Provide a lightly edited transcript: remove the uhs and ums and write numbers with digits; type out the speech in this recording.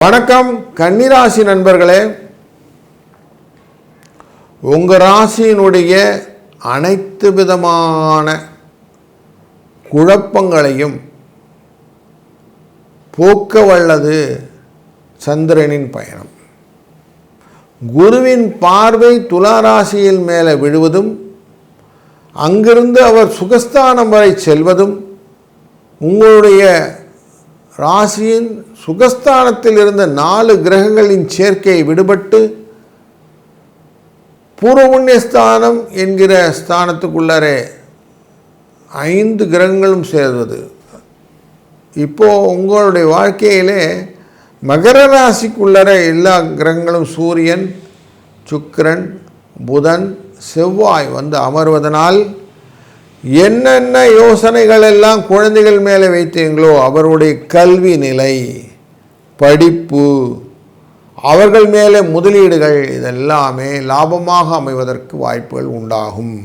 வணக்கம் கன்னிராசி நண்பர்களே, உங்கள் ராசியினுடைய அனைத்து விதமான குழப்பங்களையும் போக்க வல்லது சந்திரனின் பயணம். குருவின் பார்வை துலா ராசியில் மேலே விழுவதும் அங்கிருந்து அவர் சுகஸ்தானம் வரை செல்வதும் உங்களுடைய ராசியின் சுகஸ்தானத்தில் இருந்த 4 கிரகங்களின் சேர்க்கையை விடுபட்டு பூர்வ புண்ணியஸ்தானம் என்கிற ஸ்தானத்துக்குள்ளரே 5 கிரகங்களும் சேர்வது. இப்போது உங்களுடைய வாழ்க்கையிலே மகர ராசிக்குள்ளர எல்லா கிரகங்களும் சூரியன், சுக்கிரன், புதன், செவ்வாய் வந்து அமர்வதனால் என்னென்ன யோசனைகள் எல்லாம் குழந்தைகள் மேலே வைத்தீங்களோ அவருடைய கல்வி நிலை, படிப்பு, அவர்கள் மேலே முதலீடுகள் இதெல்லாமே லாபமாக அமைவதற்கு வாய்ப்புகள் உண்டாகும்.